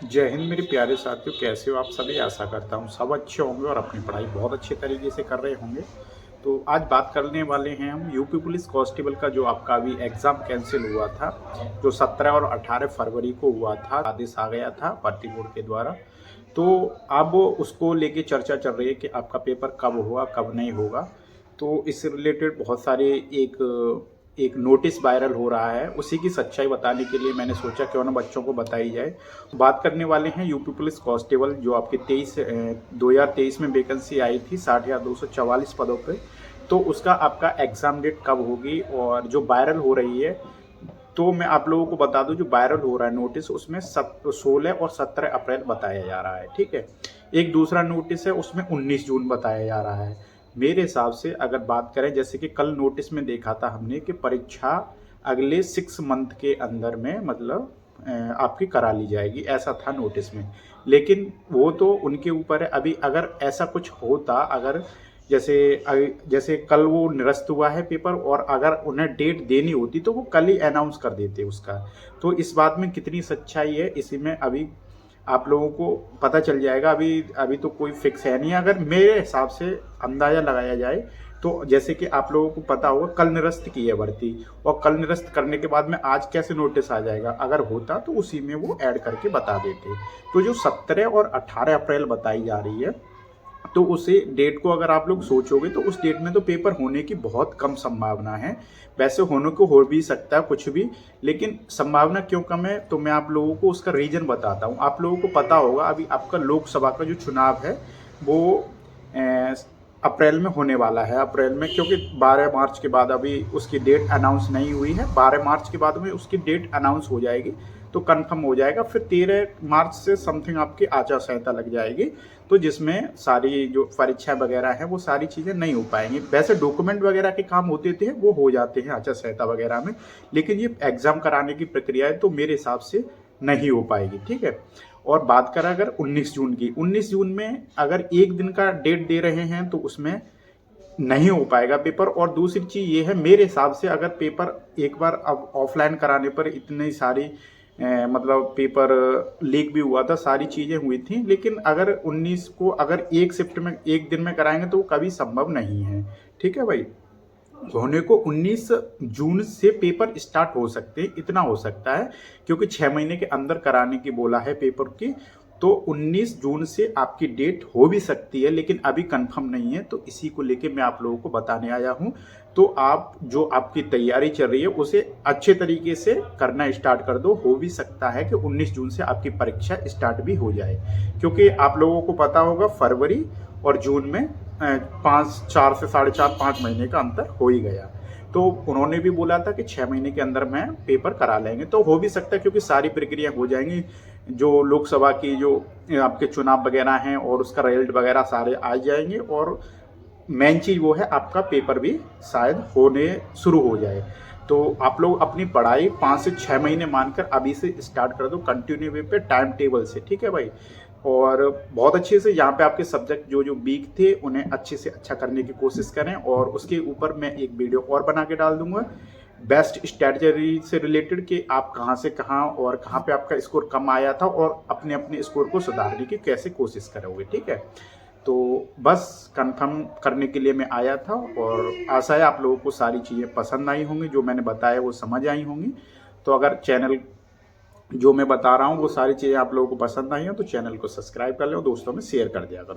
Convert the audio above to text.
जय हिंद मेरे प्यारे साथियों, कैसे हो आप सभी। आशा करता हूँ सब अच्छे होंगे और अपनी पढ़ाई बहुत अच्छे तरीके से कर रहे होंगे। तो आज बात करने वाले हैं हम यूपी पुलिस कांस्टेबल का, जो आपका अभी एग्ज़ाम कैंसिल हुआ था, जो 17 और 18 फरवरी को हुआ था। आदेश आ गया था भर्ती बोर्ड के द्वारा। तो अब उसको लेके चर्चा चल रही है कि आपका पेपर कब होगा कब नहीं होगा। तो इससे रिलेटेड बहुत सारे एक एक नोटिस वायरल हो रहा है। उसी की सच्चाई बताने के लिए मैंने सोचा क्यों ना बच्चों को बताई जाए। बात करने वाले हैं यूपी पुलिस कांस्टेबल, जो आपके 2023 में वैकेंसी आई थी 60,244 पदों पे। तो उसका आपका एग्ज़ाम डेट कब होगी और जो वायरल हो रही है, तो मैं आप लोगों को बता दूं, जो वायरल हो रहा है नोटिस, उसमें 16 और 17 अप्रैल बताया जा रहा है। ठीक है। एक दूसरा नोटिस है, उसमें 19 जून बताया जा रहा है। मेरे हिसाब से अगर बात करें, जैसे कि कल नोटिस में देखा था हमने कि परीक्षा अगले 6 मंथ के अंदर में, मतलब आपकी करा ली जाएगी, ऐसा था नोटिस में। लेकिन वो तो उनके ऊपर है। अभी अगर ऐसा कुछ होता, अगर जैसे जैसे कल वो निरस्त हुआ है पेपर, और अगर उन्हें डेट देनी होती तो वो कल ही अनाउंस कर देते उसका। तो इस बात में कितनी सच्चाई है, इसी में अभी आप लोगों को पता चल जाएगा। अभी अभी तो कोई फिक्स है नहीं। अगर मेरे हिसाब से अंदाज़ा लगाया जाए, तो जैसे कि आप लोगों को पता होगा कल निरस्त की है भर्ती, और कल निरस्त करने के बाद में आज कैसे नोटिस आ जाएगा। अगर होता तो उसी में वो ऐड करके बता देते। तो जो 17 और 18 अप्रैल बताई जा रही है, तो उसे डेट को अगर आप लोग सोचोगे तो उस डेट में तो पेपर होने की बहुत कम संभावना है। वैसे होने को हो भी सकता है कुछ भी, लेकिन संभावना क्यों कम है, तो मैं आप लोगों को उसका रीजन बताता हूँ। आप लोगों को पता होगा अभी आपका लोकसभा का जो चुनाव है वो अ, अप्रैल में होने वाला है। अप्रैल में, क्योंकि 12 मार्च के बाद अभी उसकी डेट अनाउंस नहीं हुई है। 12 मार्च के बाद में उसकी डेट अनाउंस हो जाएगी तो कंफर्म हो जाएगा। फिर 13 मार्च से समथिंग आपकी आचार संहिता लग जाएगी, तो जिसमें सारी जो परीक्षा वगैरह है वो सारी चीज़ें नहीं हो पाएंगी। वैसे डॉक्यूमेंट वगैरह के काम होते थे वो हो जाते हैं आचार संहिता वगैरह में, लेकिन ये एग्ज़ाम कराने की प्रक्रिया है तो मेरे हिसाब से नहीं हो पाएगी। ठीक है। और बात करें अगर 19 जून की, 19 जून में अगर एक दिन का डेट दे रहे हैं तो उसमें नहीं हो पाएगा पेपर। और दूसरी चीज़ ये है, मेरे हिसाब से अगर पेपर एक बार अब ऑफलाइन कराने पर इतनी सारी मतलब पेपर लीक भी हुआ था, सारी चीज़ें हुई थी, लेकिन अगर 19 को अगर एक शिफ्ट में एक दिन में कराएंगे तो वो कभी संभव नहीं है। ठीक है भाई। होने को 19 जून से पेपर स्टार्ट हो सकते हैं, इतना हो सकता है, क्योंकि 6 महीने के अंदर कराने की बोला है पेपर की। तो 19 जून से आपकी डेट हो भी सकती है, लेकिन अभी कंफर्म नहीं है। तो इसी को लेके मैं आप लोगों को बताने आया हूं। तो आप जो आपकी तैयारी चल रही है उसे अच्छे तरीके से करना स्टार्ट कर दो। हो भी सकता है कि 19 जून से आपकी परीक्षा स्टार्ट भी हो जाए, क्योंकि आप लोगों को पता होगा फरवरी और जून में 4 से 4.5 5 महीने का अंतर हो ही गया। तो उन्होंने भी बोला था कि 6 महीने के अंदर में पेपर करा लेंगे। तो हो भी सकता है, क्योंकि सारी प्रक्रिया हो जाएंगी, जो लोकसभा की जो आपके चुनाव वगैरह हैं और उसका रिजल्ट वगैरह सारे आ जाएंगे, और मेन चीज़ वो है आपका पेपर भी शायद होने शुरू हो जाए। तो आप लोग अपनी पढ़ाई 5 से 6 महीने मानकर अभी से स्टार्ट कर दो, कंटिन्यू वे पे टाइम टेबल से। ठीक है भाई। और बहुत अच्छे से यहाँ पे आपके सब्जेक्ट जो जो वीक थे उन्हें अच्छे से अच्छा करने की कोशिश करें। और उसके ऊपर मैं एक वीडियो और बना के डाल दूंगा बेस्ट स्ट्रैटेजी से रिलेटेड, कि आप कहाँ से कहाँ और कहाँ पे आपका स्कोर कम आया था और अपने अपने स्कोर को सुधारने की कैसे कोशिश करोगे। ठीक है। तो बस कंफर्म करने के लिए मैं आया था, और आशा है आप लोगों को सारी चीज़ें पसंद आई होंगी, जो मैंने बताया वो समझ आई होंगी। तो अगर चैनल जो मैं बता रहा हूँ वो सारी चीज़ें आप लोगों को पसंद आई हैं तो चैनल को सब्सक्राइब कर लो, दोस्तों में शेयर कर दिया करो।